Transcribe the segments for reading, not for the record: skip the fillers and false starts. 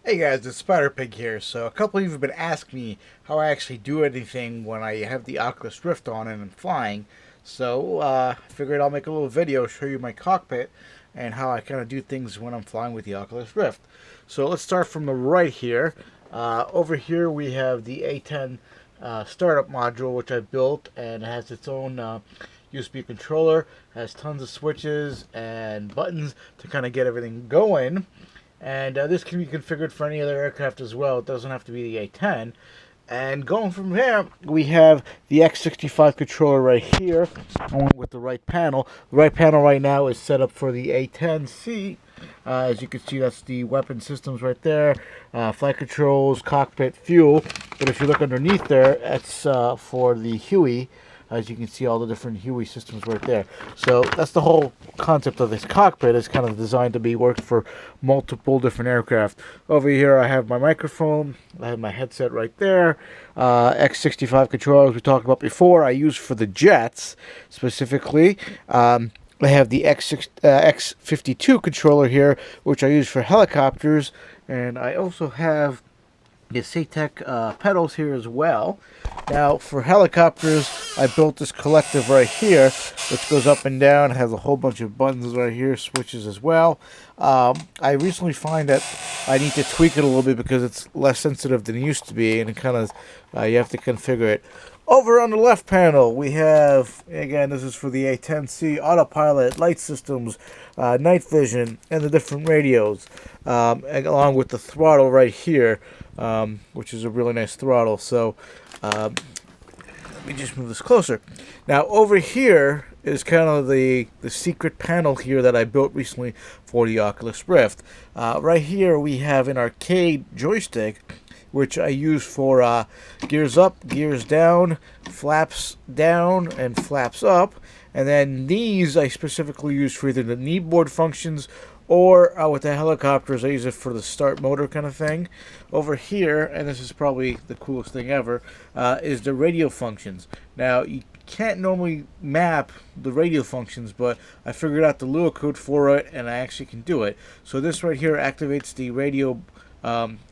Hey guys, it's Spider Pig here. So a couple of you have been asking me how I actually do anything when I have the Oculus Rift on and I'm flying. So I figured I'll make a little video, show you my cockpit and how I kind of do things when I'm flying with the Oculus Rift. So let's start from the right here. Over here we have the A10 startup module, which I built, and it has its own USB controller, has tons of switches and buttons to kind of get everything going. And this can be configured for any other aircraft as well. It doesn't have to be the A10. And going from there, we have the X65 controller right here, along with the right panel. The right panel right now is set up for the A10C. As you can see, that's the weapon systems right there, flight controls, cockpit, fuel. But if you look underneath there, it's for the Huey. As you can see, all the different Huey systems right there. So that's the whole concept of this cockpit. Is kind of designed to be worked for multiple different aircraft. Over here I have my microphone. I have my headset right there. X65 controller, as we talked about before, I use for the jets specifically. I have the X52 controller here, which I use for helicopters. And I also have the SATEC pedals here as well. Now for helicopters, I built this collective right here, which goes up and down, has a whole bunch of buttons right here, switches as well. I recently find that I need to tweak it a little bit because it's less sensitive than it used to be, and it kind of you have to configure it. Over on the left panel, we have, again, this is for the A10C, autopilot, light systems, night vision, and the different radios, along with the throttle right here, which is a really nice throttle. So let me just move this closer. Now over here is kind of the secret panel here that I built recently for the Oculus Rift. Right here we have an arcade joystick, which I use for gears up, gears down, flaps down, and flaps up. And then these I specifically use for either the kneeboard functions or with the helicopters, I use it for the start motor kind of thing. Over here, and this is probably the coolest thing ever, is the radio functions. Now, you can't normally map the radio functions, but I figured out the Lua code for it, and I actually can do it. So this right here activates the radio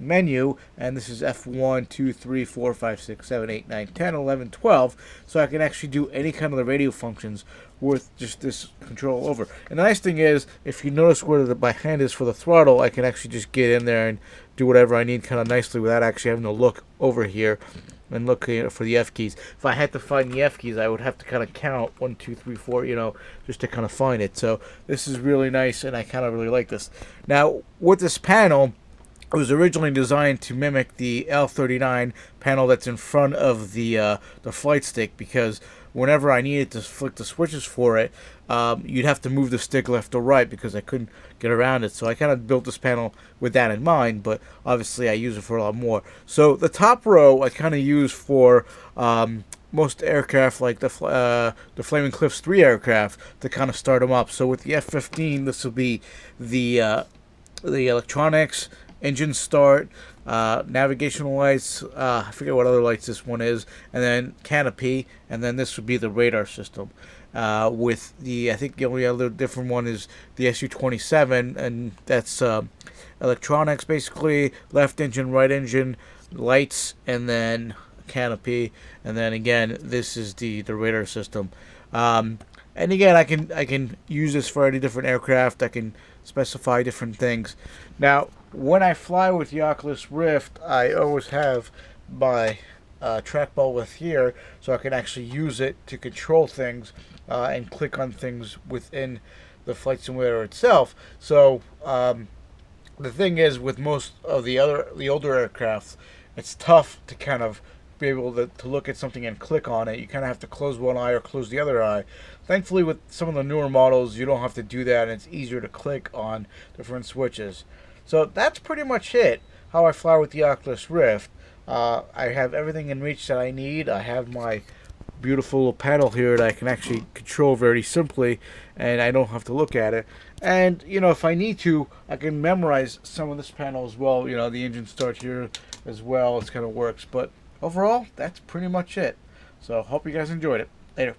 menu, and this is F1, 2, 3, 4, 5, 6, 7, 8, 9, 10, 11, 12, so I can actually do any kind of the radio functions with just this control over. And the nice thing is, if you notice where my hand is for the throttle, I can actually just get in there and do whatever I need kind of nicely without actually having to look over here and look for the F keys. If I had to find the F keys, I would have to kind of count 1, 2, 3, 4, just to kind of find it. So this is really nice, and I kind of really like this. Now, with this panel, it was originally designed to mimic the L39 panel that's in front of the flight stick, because whenever I needed to flick the switches for it, you'd have to move the stick left or right because I couldn't get around it. So I kind of built this panel with that in mind, but obviously I use it for a lot more. So the top row I kind of use for most aircraft, like the Flaming Cliffs 3 aircraft, to kind of start them up. So with the F-15, this will be the electronics, engine start, navigational lights, I forget what other lights this one is, and then canopy, and then this would be the radar system. With the, I think the only other different one is the Su-27, and that's electronics basically, left engine, right engine, lights, and then canopy, and then again this is the radar system. And again, I can use this for any different aircraft. I can specify different things. Now, when I fly with the Oculus Rift, I always have my trackball with here, so I can actually use it to control things and click on things within the flight simulator itself. So the thing is, with most of the older aircraft, it's tough to kind of be able to look at something and click on it. You kind of have to close one eye or close the other eye. Thankfully, with some of the newer models, you don't have to do that, and it's easier to click on different switches. So that's pretty much it, how I fly with the Oculus Rift. I have everything in reach that I need. I have my beautiful little panel here that I can actually control very simply, and I don't have to look at it. And, if I need to, I can memorize some of this panel as well. The engine start here as well. It kind of works. But overall, that's pretty much it. So hope you guys enjoyed it. Later.